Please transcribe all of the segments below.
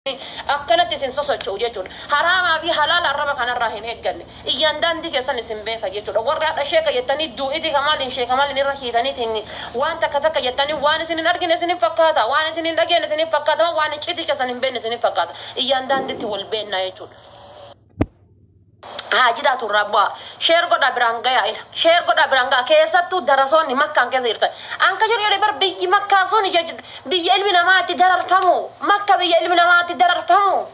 أكنت تنسوس تشوجون حرام في حلال الربع كان الراهن إجن يندان دي كسان سنبه كجيتون ورا الشيء كيتني دو إدي كمال شيء كمال نرخي تاني تاني وان تكذا كيتني وان سنين أرجع سنين فكاتا وان سنين أرجع سنين فكاتا وان شيء كسان بين سنين فكاتا يندان دي تقول بين نايتون هاجرات الربا شير قد أبرانغا شير قد أبرانغا كيساتو دراسون مكان كثيرة أنك جري على بر بيجي مكان صوني بيجي علمنا ما تدرر فمو مكة بيجي علمنا ما تدرر فمو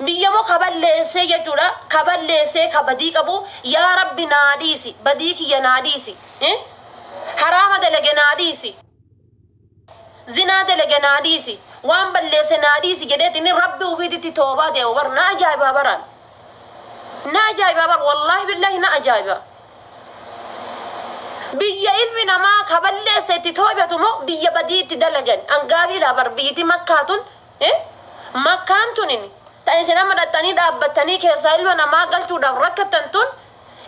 بيجي مو قبل لسه يجورا قبل لسه كبديك أبو يا رب ناديسي بديك يا ناديسي حرام دلج ناديسي زنا دلج ناديسي وان بل لسه ناديسي جدت إن ربي وفيدتي توبة ده وبرنا جاي بابران ناجاي بابر والله بالله ناجاي بيا علمنا ما قبل لسه توبتمو بيا بديت دلجن أنقابي لابر بيتي مكاتون مكانتونين تانسنا مرتاني دابتاني كيسا علمنا ما قلتو دابركتنتون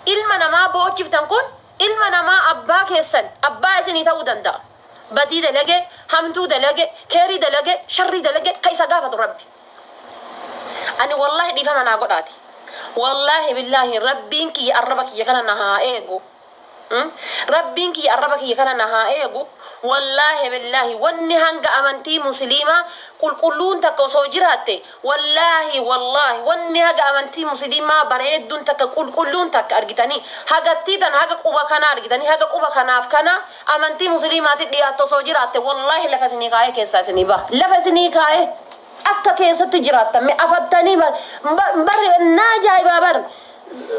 علمنا ما بوچفتنكون علمنا ما أبا كيسن أبا يسني تودن دا بدي دلجة همتو دلجة كيري دلجة شري دلجة كيسا قافة ربي أنا والله دي فهمنا قراتي والله بالله ربينك يقربك يكنا نهائيغو ربينك يقربك يكنا نهائيغو والله بالله واني هنگا امنتي مسلمة كلون تكو سوجراتي والله واني هنگا امنتي مسلمة بريد دون تك كلون تك ارغتاني هاغتي دان هاغا قوبا كان ارغتاني هاغا قوبا كان افكنا امنتي مسلمات دياتو سوجراتي والله لفسني كاي كيساسني با لفسني كاي أكثر كيسة تجرات تمي أفتني بر ناجاي بابر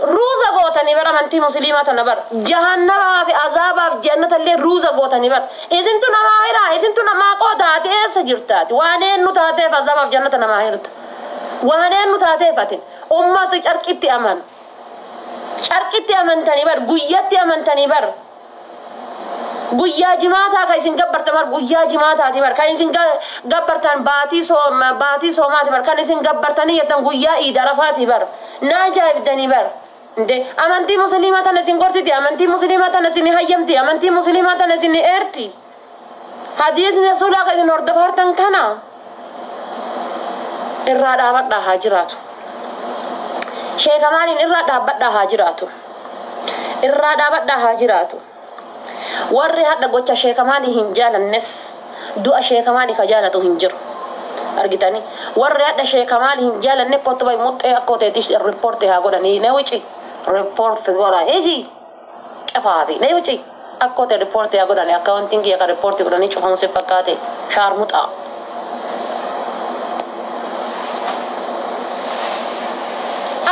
روزا قوتني بر أمانتي مسلمات نبر جهنم في عذاب في جنة اللي روزا قوتني بر إذن تو نماهرة إذن تو نما قوتات إيسا جرتات وانين نتاتي في عذاب في جنة نماهرت وانين نتاتي فاتن أمة شركتي أمان شركتي أمان تاني بر قويتي أمان تاني بر guyyaa jimaataa ka isin gabbartan bar guyyaa jimaataati bar ka isin gabbartan baatii soomaati bar kan isin gabbartanii yettan guyyaa iid arafaati bar naajaa'ibdanii bar inde amantii musliimaa tan isin gortiti amantii musliimaa tan isin hayyamti amantii musliimaa tan isin eerti hadiisni rasuulaa ka isin hordofartan kana irraa dhaabadhaa haa jiraatu sheeka maaliin irraa dhaabbadhaa haa jiraatu irraa dhaabadhaa haa jiraatu warri hadda gocha sheeka maali hin jaalannes du'a sheeka maali ka jaalatu hin jiru argitani warri hadda sheeka maali hin jaalanne kotubay muxxee akkoteetish report haa godhanii ne wici report godha eji qafaafi ne wici akkote report haa godhanii accounting yaa report godhanii cufamu se fakkaate shaar muxa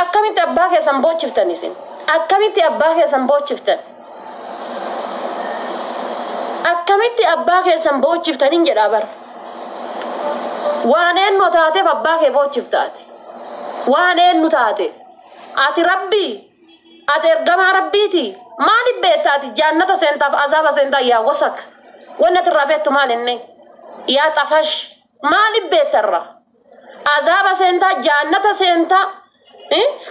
akkamitti abbaa keessan boochiftan isin akkamitti abbaa keessan boochiftan akkamitti abbaa keessan boochiftanin jedha bar waan eenyu taateef abbaa kee boochiftaati waan eenyu taateef ati rabbii ati ergamaa rabbiiti maaliif beektaati jannata seentaaf azaaba seentaa yaa wasak wanni irraa beektu maal inni yaa xafash maaliif beektarra azaaba seentaa jannata seentaa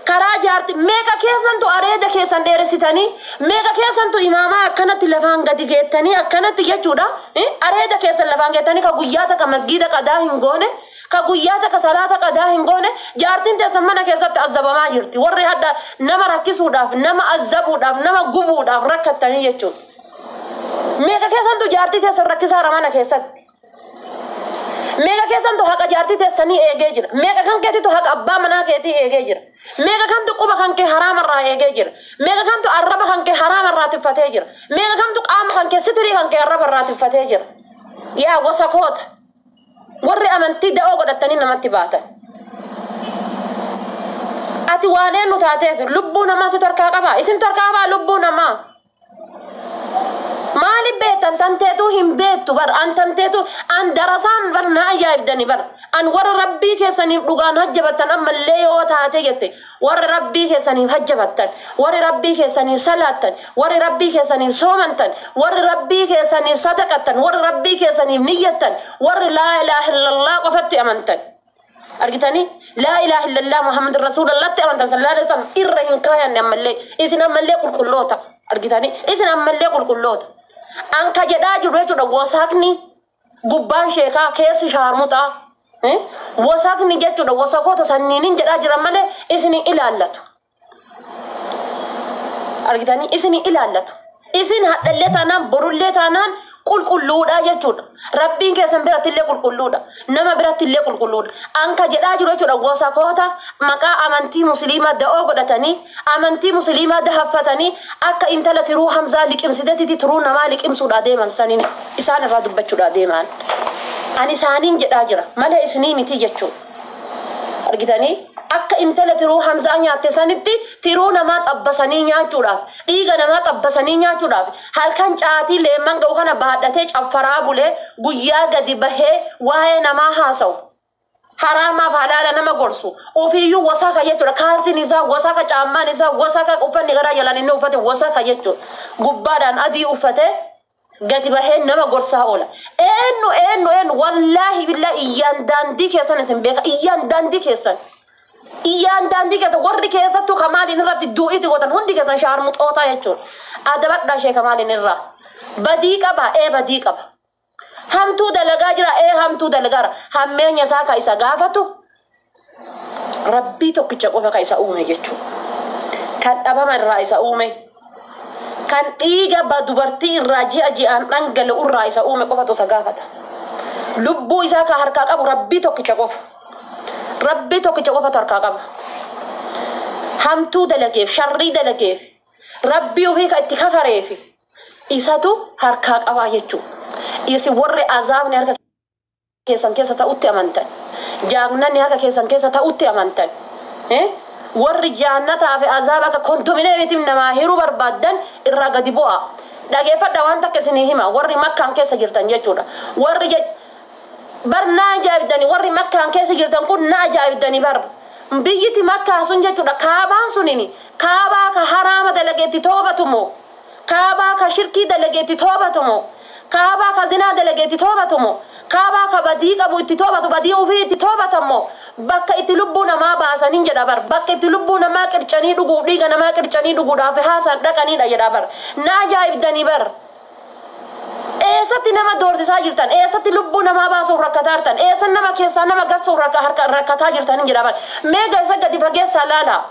karaa jaarti meeqa keessantu areeda keessan dheeressitanii meeqa keessantu imaamaa akkanatti lafaan gadi geettanii akkanatti jechuudha areeda keessan lafaan geettanii ka guyyaa takka masgiida qadaa hin goone ka guyyaa takka salaata qadaa hin goone jaartiin teessan mana keessatti azabamaa jirti warri hadda nama rakkisuudhaaf nama azabuudhaaf nama gubuudhaaf rakkattanii jechuudha meeqa keessantu jaartii teessan rakkisaara mana keessatti meeqa keessantu haqa jaartii teessanii eegee jira meeqa kan keetitu haqa abbaa manaa keetii eegee jira meeqa kantu quba kan kee haraamarraa eegee jira meeqa kantu arraba kan kee haraamarraa tiffatee jira meeqa kantu qaama kan kee sitirii kan kee arrabarraa tiffatee jira yaa wasakoota warri amantii da'oo godhattanii namatti baatan ati waan eenyu taateef lubbuu namaa situ harkaa qabaa isintu harkaa qabaa lubbuu namaa maali beetan tanteetu hin beektu bar an tanteetu an darasaan bar na ajaa'ibdani bar an warra rabbii keessaniif dhugaan hajjabattan ammallee yoo taate jette warra rabbii keessaniif hajjabattan warra rabbii keessaniif salaattan warra rabbii keessaniif soomantan warra rabbii keessaniif sadaqattan warra rabbii keessaniif niyyattan warra laa ilaaha illallah qofatti amantan argitani laa ilaaha illallah muhammadur rasuulullaahtti amantan sallallahu alaihi wasallam irra hin kaayanne ammallee isin ammallee qulqulloota argitani isin ammallee qulqulloota anka jedhaa jiru jechuudha gosaakni gubbaan sheekaa keessi shaarmuxaa wasaqni jechuudha wasaqoota sanniinin jedhaa jiran malee isin ilaallatu argitanii isin ilaallatu isin hadhallee taanaan borullee taanaan qulqulluudha jechuudha rabbiin keessan biratti illee qulqulluudha nama biratti illee qulqulluudha anka jedhaa jiru jechuudha wasaqoota maqaa amantii musliimaa da'oo godhatanii amantii musliimaa dahaffatanii akka intala tiruu hamzaa liqimsidetti tiruu namaa liqimsuudha deeman saniin isaan irraa dubbachuudha deeman ani isaaniin jedhaa jira malee isinii miti jechuudha argitanii akka intala tiruu hamzaa nyaatte sanitti tiruu namaa xabbasanii nyaachuudhaaf dhiiga namaa xabbasanii nyaachuudhaaf halkan caatii leemman ga'u kana baadhatee caffaraa bulee guyyaa gadi bahee waa'ee namaa haasa'u haraamaaf halaala nama gorsu ofiiyyuu wasaka jechuudha kaalsiin isaa wasaka caammaan isaa wasaka uffanni garaa jalaan inni uffate wasaka jechuudha gubbaadhaan adii uffate gadi bahee nama gorsaa oola eenyu wallaahi billaahi iyyaan daandii keessan isin beeka iyyaan daandii keessan warri keessattuu kamaaliin irratti duu'itti gootan hundi keessan shaarmuxootaa jechuudha adabadhaa ishee kamaaliin irraa badii qaba badii qaba hamtuu dalagaa jira hamtuu dalagaara hammeenya isaa ka isa gaafatu rabbii tokkicha qofa ka isa uume jechuudha kan dhabama irraa isa uume kan dhiiga dubartii irraa ji'aan dhangala'u irraa isa uume qofatu isa gaafata lubbuu isaa ka harkaa qabu rabbii tokkicha qofatu harkaa qaba hamtuu dalageef sharrii dalageef rabbii ofii ka itti kafareef isatu harkaa qabaa jechuudha isin warri azaabni harka keessan keessa ta'utti amantan jaagnanni harka keessan keessa ta'utti amantan warri jaannataa fi azaaba akka kondomineetiin namaa hiruu barbaadan irraa gadi bu'a dhageeffadha waan takka isinii hima warri makkaan keessa jirtan jechuudha warri bar na ajaa'ibdanii warri makkaan keessa jirtan kun na ajaa'ibdanii bar biyyiti makkaa sun jechuudha kaabaan sunini kaabaa ka haraama dalageetti toobatumo kaabaa ka shirkii dalageetti toobatumo kaabaa ka zinaa dalageetti toobatumo kaabaa ka badii qabu itti toobatu badii ofii itti toobatammo bakka itti lubbuu namaa baasaniin jedha bar bakka itti lubbuu namaa qircanii dhuguu dhiiga namaa qircanii dhuguudhaaf haasaan dhaqaniidha jedha bar na ajaa'ibdanii bar eessatti nama doorsisaa jirtan eessatti lubbuu namaa baasuuf rakkataa jirtan eessatti nama keessaa nama garsuuf rakkataa jirtan jedha bar meega isa gadi fageessaa laala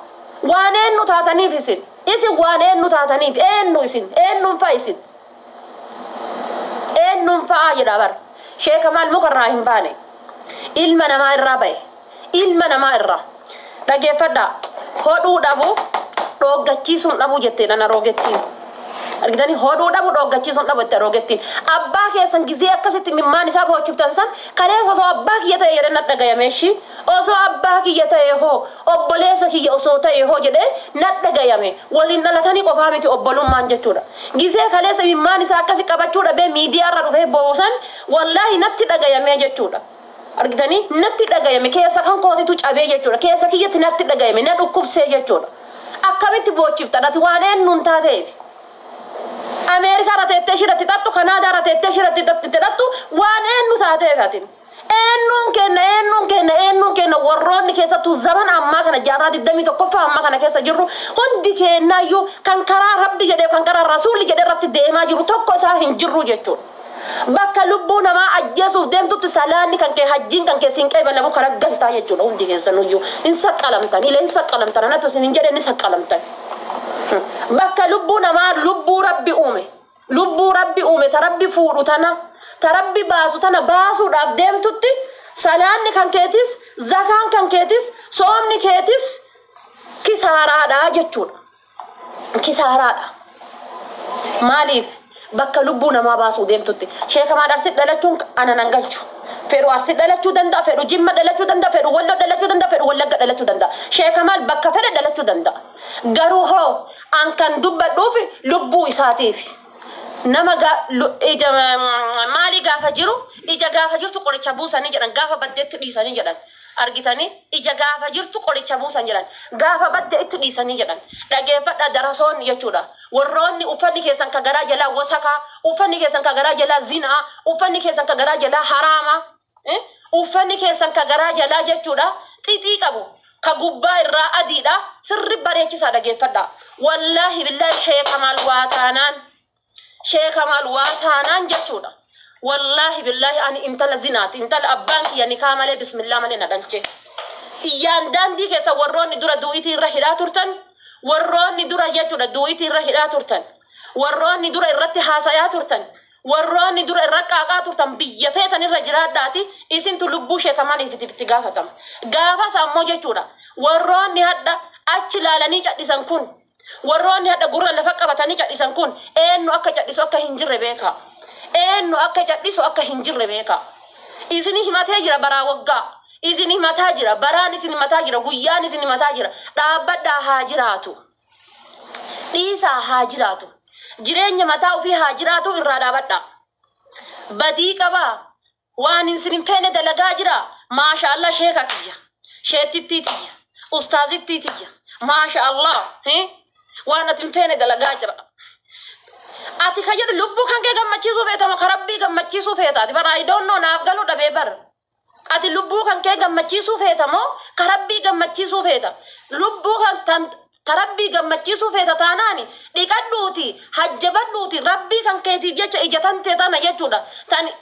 waan eenyu taataniif isin waan eenyu taataniif eenyu isin eenyuun fa'a isin eenyuun fa'a jedha bar sheeka maal mukarraa hin baane ilma namaa irraa ba'e ilma namaa irraa dhageeffadha hodhuu dhabu dhooggachiisuun dhabu jettee dhana roogettiin argitanii hodhuu dhabu dhooggachiisuun dhabu jettee roogettiin abbaa keessan gizee akkasitti mimmaan isaa bohachuuftan san kaleessa osoo abbaa kiyya ta'e jedhee na dhagayameeshi osoo abbaa kiyya ta'e hoo obboleessa kiyya osoo ta'e hoo jedhee na dhagayame waliin dhalatanii qofaa miti obbolummaan jechuudha gizee kaleessa mimmaan isaa akkasi qabachuu dhabee miidiyaarra dhufee boosan wallaahi natti dhagayamee jechuudha argitanii natti dhagayame keessa kan kootitu cabee jechuudha keessa kiyyatti natti dhagayame na dhukkubsee jechuudha akkamitti boochiftan ati waan eenyuun taateef Ameerikaa rateettee shiratti xaxxu Kanaadaa rateettee shiratti xaxxu waan eenyu taateef atin eenyuun kenna warroonni keessattuu zaman ammaa kana jaarraa 21ffaa ammaa kana keessa jirru hundi kennaayyuu kan karaa rabbi jedhee kan karaa rasuulli jedhee irratti deemaa jiru tokko isaa hin jirru jechuudha bakka lubbuu namaa ajjeesuuf deemtutti salaanni kan kee hajjiin kan kee siin qeebalamu kana gantaa jechuudha hundi keessanuyyuu hin saqqalamtan ilee hin saqqalamtan anatu isin hin jedhe ni saqqalamtan bakka lubbuu namaa lubbuu rabbi uume ta rabbi fuudhu tana ta rabbi baasu tana baasuudhaaf deemtutti salaanni kan keetis zakaan kan keetis soomni keetis kisaaraadha jechuudha kisaaraadha maaliif bakka lubbuu namaa baasuu deemtutti sheeka maal arsi dhalachuun ana nan galchu fedhu arsi dhalachuu danda'a fedhu jimma dhalachuu danda'a fedhu walloo dhalachuu danda'a fedhu wallagga dhalachuu danda'a sheeka maal bakka fedhe dhalachuu danda'a garuu hoo an kan dubbadhuuf lubbuu isaatiif nama maali gaafa jiru ija gaafa jirtu qoricha buusanii jedhan gaafa baddeetti dhiisanii jedhan argitanii ija gaafa jirtu qoricha buusan jedhan gaafa baddeetti dhiisanii jedhan dhageeffadha darasoonni jechuudha warroonni uffanni keessan ka garaa jalaa wasakaa uffanni keessan ka garaa jalaa zinaa uffanni keessan ka garaa jalaa haraama uffanni keessan ka garaa jalaa jechuudha xixii qabu ka gubbaa irraa adiidha sirri bareechisaa dhageeffadha wallaahi billaahi sheeka maal waa taanaan jechuudha والله بالله أنا أنت لزنات أنت الأبانك يعني كاملة بسم الله مالنا دلتي إيان داندي كيسا وروني دورا دويتي الرحلة ترتن وروني دورا يجورا دويتي الرحلة ترتن وروني دورا الرتي حاسايا ترتن وروني دورا الرقاقا ترتن بيتيتن الرجلات داتي إسن تلبوشي كمان تفتقافتم قافا سامو جيشورا وروني هدا أجلالني جادسان كون وروني هدا قرر لفقبتاني جادسان كون إنو أكا جادسو أكا هنجر بيكا إنو أكا جادسو أكا هنجر بيكا إسني هماتي جرا برا وقا إسني هماتا جرا بران إسني هماتا جرا قيان إسني هماتا جرا دابدا هاجراتو ليسا هاجراتو جرين هماتا في هاجراتو إرادا بدا بدي كبا وان إسني فين دلقا جرا ما شاء الله شيخا كيا شيتي تيتيا أستاذي تيتيا ما شاء الله وانا تنفين دلقا جرا ati kayya lubbu kan ke gammachiisu feeta ma karabbi gammachiisu feeta ati bara I don't know naaf galu dhabe bar ati lubbu kan ke gammachiisu feeta mo karabbi gammachiisu feeta lubbu kan tarabbi gammachiisu feeta taanaani dhiqadhuuti hajjabadhuuti rabbi kan keetiif jecha ijatan teetana jechuudha tani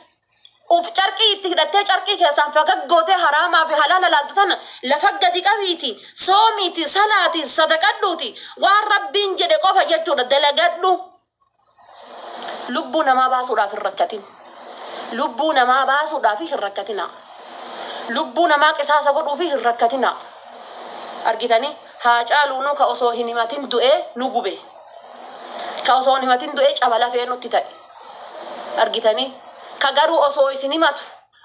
uf carqii itti hidhattee carqii keessaan fagaggoote haraamaa fi halaala laaltu tana lafa gadi qabiiti soomiiti salaati sadaqadhuuti waan rabbiin jedhe qofa jechuudha dalagadhu لبونا ما باسودا في الركتين لبونا ما باسودا في الركتين لبونا ما قصاص قدو في الركتين أرجتني هاجالو نو كأصوهني ما تندوء نجوبه كأصوهني ما تندوء أبلا في نوتي أرجتني كجارو أصوي سينماتو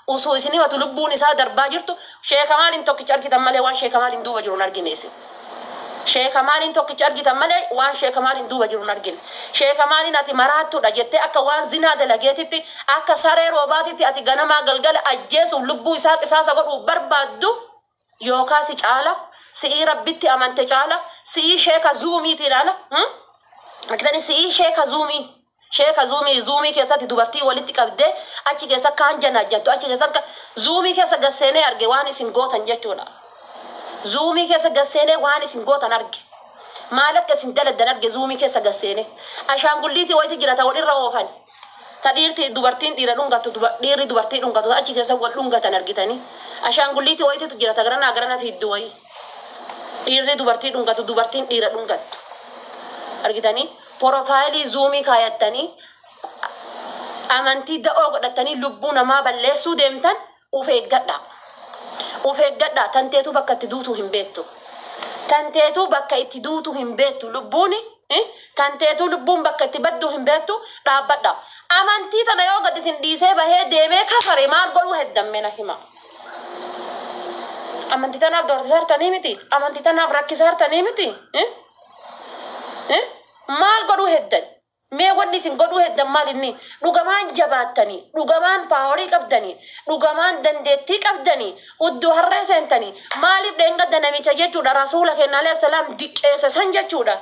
أصوي سينماتو لبوني سادر باجرتو شيء كمال إنتو كتير كده ماله وان شيء كمال إندو بجرون أرجنيسي شيء كمال إنتو كتير كده ماله وان شيء كمال إندو بجرون أرجن شيء كمال ناتي مراتو رجعت أكوان زنا دلقيتي أكسره روباتي أتي جنما قلقل أجلس ولبو إساق إساس أقول بربادو يوكاسي تعالى سي ربيتي أمانت تعالى سي شيء زومي ترانا أكتني سي شيء زومي كيسا تدبرتي ولتك أبدي أشي كيسا كان جناجتو أشي كيسا زومي كيسا قسيني أرجع واني سنقوتا نجتونا زومي كيسا قسيني واني سنقوتا نرجع مالك كسندل دنرجع زومي كيسا قسيني عشان قلتي ويتي جرتا ولي روفان تديرتي دبرتين ديرا لونغاتو ديري دبرتي لونغاتو أشي كيسا ولونغاتا نرجتاني عشان قلتي ويتي تجرتا غرنا في الدواي ديري دبرتي لونغاتو دبرتين ديرا لونغاتو أرجتاني بروفايلي زومي كايتاني أمانتي دقوا قدتاني لبونا ما بلسوا دمتن وفيك جدا تنتيتو بكا تدوتو هم بيتو تنتيتو بكا تدوتو هم بيتو لبوني تنتيتو لبون بكا تبدو هم بيتو رابدا أمانتي تنايو قد سنديسي بهي ديمي كفري ما نقولو هدام منا هما أمانتي تناف دور سارتاني متي أمانتي تناف راكي سارتاني متي maal godhu heddan mee wanni isin godhu heddan maal inni dhugamaan jabaatanii dhugamaan paaworii qabdanii dhugamaan dandeettii qabdanii hudduu harree seentanii maaliif dheengadda namicha jechuudha rasuula keenya alayhi salaam diqqeessa san jechuudha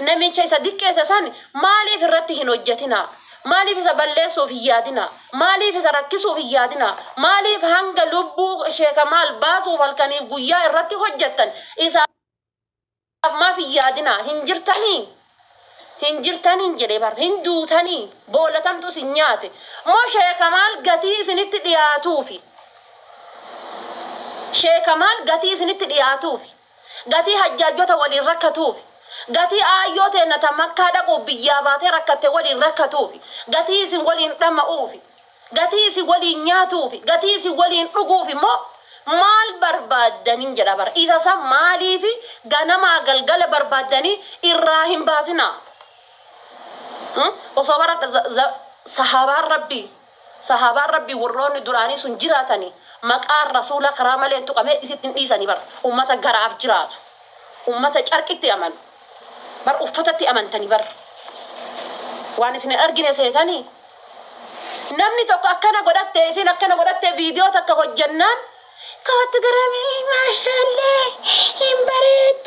namicha isa diqqeessa san maaliif irratti hin hojjetinaa maaliif isa balleessuuf hin yaadinaa maaliif isa rakkisuuf hin yaadinaa maaliif hanga lubbuu sheeka maal baasuuf halkanii guyyaa irratti hojjettan isa maaf hin yaadinaa hinjirtanii jedhe bar hinduutanii boolatamtu sin nyaate moo sheekamaal gatii isinitti dhiyaatuufi sheekamaal gatii isinitti dhiyaatuufi gatii hajjaajjota waliin rakkatuufi gatii aayyoo teennata makkaa dhaquu biyyaa baatee rakkatte waliin rakkatuufi gatii isin waliin dhama'uufi gatii isin waliin nyaatuufi gatii isin waliin dhuguufi moo maal barbaadanii jedha bar isa san maaliifi ganamaa galgala barbaadanii irraa hin baasinaa وصبر صحابة ربي وروني دراني سنجراتني مقار رسول كرام لين تقامي إسيتن إيساني بر أمة غراف جرات أمة شركتي أمان بر أفتتي أمان تاني بر واني سنة أرجني سيتاني نمني توقع أكنا قدرت تيسين أكنا قدرت فيديو تكه الجنان كوت غرامي ما شاء الله إمبريد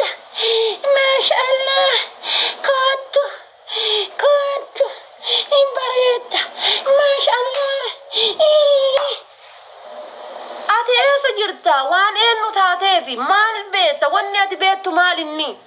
ما شاء الله كوت إمبريد ما شاء الله أتي إيش جرتا وان إنو تاتي في مال بيت واني أتي بيت مال إني